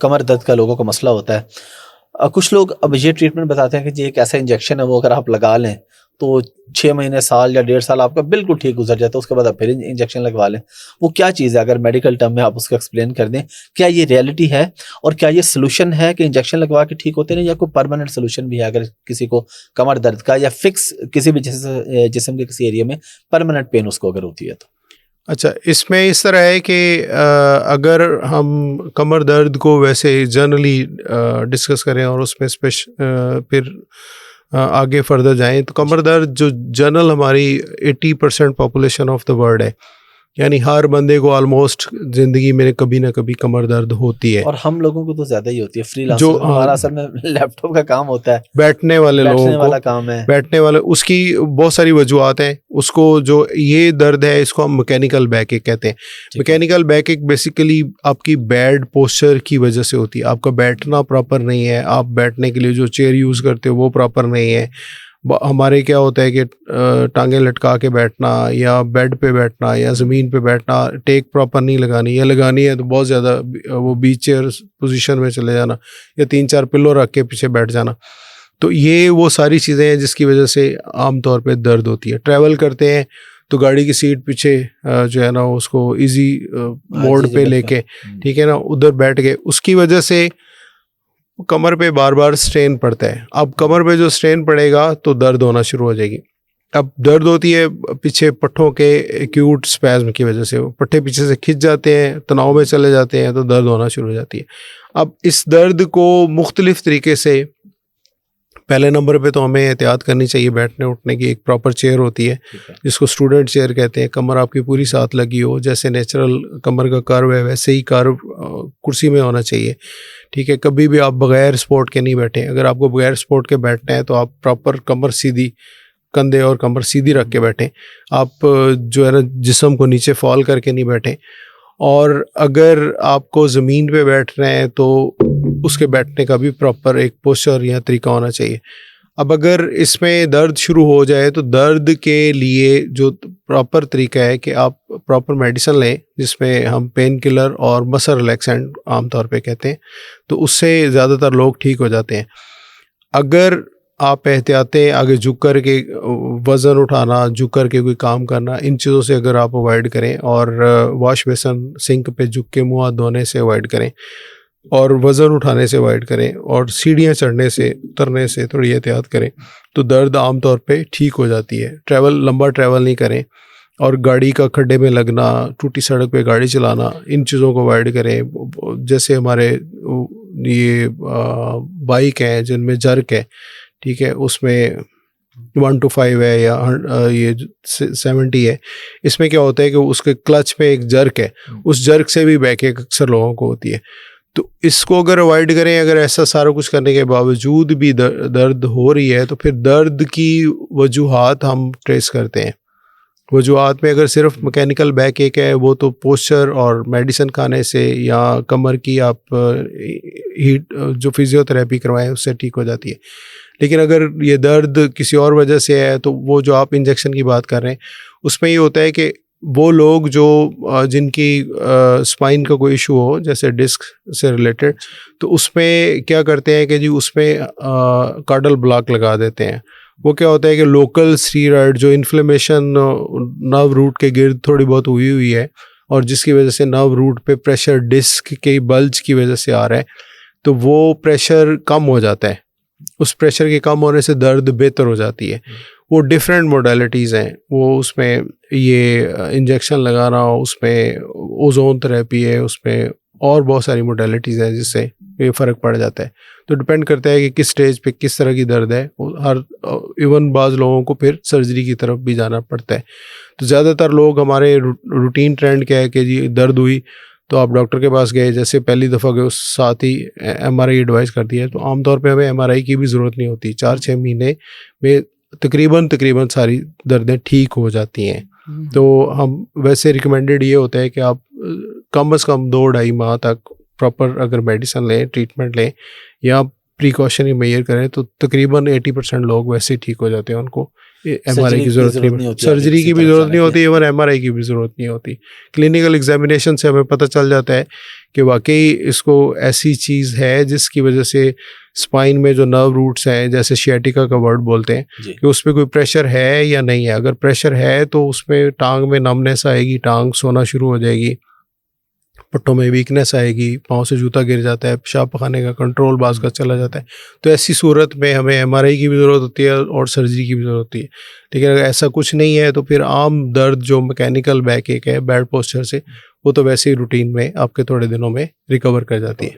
कमर दर्द का लोगों को मसला होता है। कुछ लोग अब ये ट्रीटमेंट बताते हैं कि जी एक ऐसा इंजेक्शन है, वो अगर आप लगा लें तो 6 महीने, साल या 1.5 साल आपका बिल्कुल ठीक गुजर जाता है, उसके बाद आप फिर इंजेक्शन लगवा लें। वो क्या चीज़ है, अगर मेडिकल टर्म में आप उसको एक्सप्लेन कर दें, क्या ये रियलिटी है और क्या ये सोल्यूशन है कि इंजेक्शन लगवा के ठीक होते हैं, या कोई परमानेंट सोल्यूशन भी है अगर किसी को कमर दर्द का या फिक्स किसी भी जिस्म के किसी एरिया में परमानेंट पेन उसको अगर होती है तो? अच्छा, इसमें इस तरह है कि अगर हम कमर दर्द को वैसे जनरली डिस्कस करें और उसमें फिर आगे फर्दर जाएं, तो कमर दर्द जो जनरल हमारी 80% पॉपुलेशन ऑफ द वर्ल्ड है, यानी हर बंदे को ऑलमोस्ट ज़िंदगी में कभी ना कभी कमर दर्द होती है। और हम लोगों को तो ज़्यादा ही होती है, फ्रीलांसर जो हमारा असल में लैपटॉप का काम होता है, बैठने वाले लोगों बैठने वाला को काम है। बैठने वाले, उसकी बहुत सारी वजूहत हैं। उसको जो ये दर्द है, इसको हम मैकेनिकल बैकएक कहते हैं। मैकेनिकल बैकएक बेसिकली आपकी बैड पोस्चर की वजह से होती है। आपका बैठना प्रॉपर नहीं है, आप बैठने के लिए जो चेयर यूज़ करते हो वो प्रॉपर नहीं है। हमारे क्या होता है कि टांगें लटका के बैठना या बेड पे बैठना या ज़मीन पे बैठना, टेक प्रॉपर नहीं लगानी, या लगानी है तो बहुत ज़्यादा वो बीच चेयर पोजीशन में चले जाना या 3-4 पिल्लो रख के पीछे बैठ जाना। तो ये वो सारी चीज़ें हैं जिसकी वजह से आम तौर पे दर्द होती है। ट्रैवल करते हैं तो गाड़ी की सीट पीछे जो है ना, उसको इजी मोड पे लेके, ठीक है ना, उधर बैठ गए, उसकी वजह से कमर पे बार बार स्ट्रेन पड़ता है। अब कमर पे जो स्ट्रेन पड़ेगा तो दर्द होना शुरू हो जाएगी। अब दर्द होती है पीछे पट्ठों के एक्यूट स्पैज्म की वजह से, वो पट्टे पीछे से खिंच जाते हैं, तनाव में चले जाते हैं, तो दर्द होना शुरू हो जाती है। अब इस दर्द को मुख्तलिफ तरीके से, पहले नंबर पे तो हमें एहतियात करनी चाहिए, बैठने उठने की एक प्रॉपर चेयर होती है जिसको स्टूडेंट चेयर कहते हैं। कमर आपकी पूरी साथ लगी हो, जैसे नेचुरल कमर का कर्व है वैसे ही कर्व कुर्सी में होना चाहिए, ठीक है। कभी भी आप बगैर सपोर्ट के नहीं बैठे। अगर आपको बगैर सपोर्ट के बैठना है तो आप प्रॉपर कमर सीधी, कंधे और कमर सीधी रख के बैठें। आप जो है ना जिस्म को नीचे फॉल करके नहीं बैठें। और अगर आपको ज़मीन पे बैठ रहे हैं तो उसके बैठने का भी प्रॉपर एक पोस्चर या तरीका होना चाहिए। अब अगर इसमें दर्द शुरू हो जाए तो दर्द के लिए जो प्रॉपर तरीका है कि आप प्रॉपर मेडिसिन लें, जिसमें हम पेन किलर और मसल रिलैक्सेंट आमतौर पे कहते हैं, तो उससे ज़्यादातर लोग ठीक हो जाते हैं। अगर आप एहतियातें आगे झुक कर के वज़न उठाना, झुक कर के कोई काम करना, इन चीज़ों से अगर आप अवॉइड करें, और वॉश बेसन सिंक पे झुक के मुँह हाथ धोने से अवॉइड करें, और वज़न उठाने से अवॉइड करें, और सीढ़ियाँ चढ़ने से उतरने से थोड़ी एहतियात करें, तो दर्द आमतौर पे ठीक हो जाती है। लंबा ट्रैवल नहीं करें, और गाड़ी का खड्डे में लगना, टूटी सड़क पे गाड़ी चलाना, इन चीज़ों को अवॉइड करें। जैसे हमारे ये बाइक हैं जिनमें जर्क है, ठीक है, उसमें 1-5 है या ये 70 है। इसमें क्या होता है कि उसके क्लच में एक जर्क है, उस जर्क से भी बैकएक अक्सर लोगों को होती है। तो इसको अगर अवॉइड करें, अगर ऐसा सारा कुछ करने के बावजूद भी दर्द हो रही है, तो फिर दर्द की वजूहात हम ट्रेस करते हैं। वजूहात में अगर सिर्फ मैकेनिकल बैक एक है, वो तो पोस्चर और मेडिसिन खाने से या कमर की आप हीट जो फिजियोथेरेपी करवाएं उससे ठीक हो जाती है। लेकिन अगर ये दर्द किसी और वजह से है, तो वो जो आप इंजेक्शन की बात कर रहे हैं, उसमें ये होता है कि वो लोग जो जिनकी स्पाइन का कोई इशू हो, जैसे डिस्क से रिलेटेड, तो उसमें क्या करते हैं कि जी उसमें कार्डल ब्लॉक लगा देते हैं। वो क्या होता है कि लोकल स्टीरॉयड जो इन्फ्लेमेशन नर्व रूट के गिर्द थोड़ी बहुत हुई है, और जिसकी वजह से नर्व रूट पे प्रेशर डिस्क के बल्ज की वजह से आ रहा है, तो वो प्रेशर कम हो जाता है। उस प्रेशर के कम होने से दर्द बेहतर हो जाती है। वो डिफरेंट मोडालिटीज़ हैं, वो उसमें ये इंजेक्शन लगाना, उसमें ओजोन थेरेपी है, उसमें और बहुत सारी मोडालिटीज़ हैं जिससे ये फ़र्क पड़ जाता है। तो डिपेंड करता है कि किस स्टेज पे किस तरह की दर्द है। हर इवन बाज़ लोगों को फिर सर्जरी की तरफ भी जाना पड़ता है। तो ज़्यादातर लोग, हमारे रूटीन ट्रेंड क्या है कि जी दर्द हुई तो आप डॉक्टर के पास गए, जैसे पहली दफ़ा गए उस साथ ही MRI एडवाइस कर दिया। तो आमतौर पे हमें MRI की भी ज़रूरत नहीं होती। 4-6 महीने में तकरीबन सारी दर्दें ठीक हो जाती हैं। तो हम वैसे रिकमेंडेड ये होता है कि आप कम से कम 2-2.5 माह तक प्रॉपर अगर मेडिसिन लें, ट्रीटमेंट लें, या प्रिकॉशनरी मेजर करें तो तकरीबन 80% लोग वैसे ही ठीक हो जाते हैं, उनको MRI सर्जरी की ज़रूरत नहीं होती, सर्जरी की भी ज़रूरत नहीं होती, इवन MRI की भी ज़रूरत नहीं होती। क्लिनिकल एग्जामिनेशन से हमें पता चल जाता है कि वाकई इसको ऐसी चीज़ है जिसकी वजह से स्पाइन में जो नर्व रूट्स हैं, जैसे शियाटिका का वर्ड बोलते हैं, कि उस पर कोई प्रेशर है या नहीं है। अगर प्रेशर है तो उसमें टांग में नमनेस आएगी, टांग सोना शुरू हो जाएगी, पट्टों में वीकनेस आएगी, पाँव से जूता गिर जाता है, पेशाब पखाने का कंट्रोल बाज का चला जाता है। तो ऐसी सूरत में हमें MRI की भी ज़रूरत होती है और सर्जरी की भी ज़रूरत होती है। लेकिन अगर ऐसा कुछ नहीं है तो फिर आम दर्द जो मैकेनिकल बैक एक है बैड पोस्चर से, वो तो वैसे ही रूटीन में आपके थोड़े दिनों में रिकवर कर जाती है।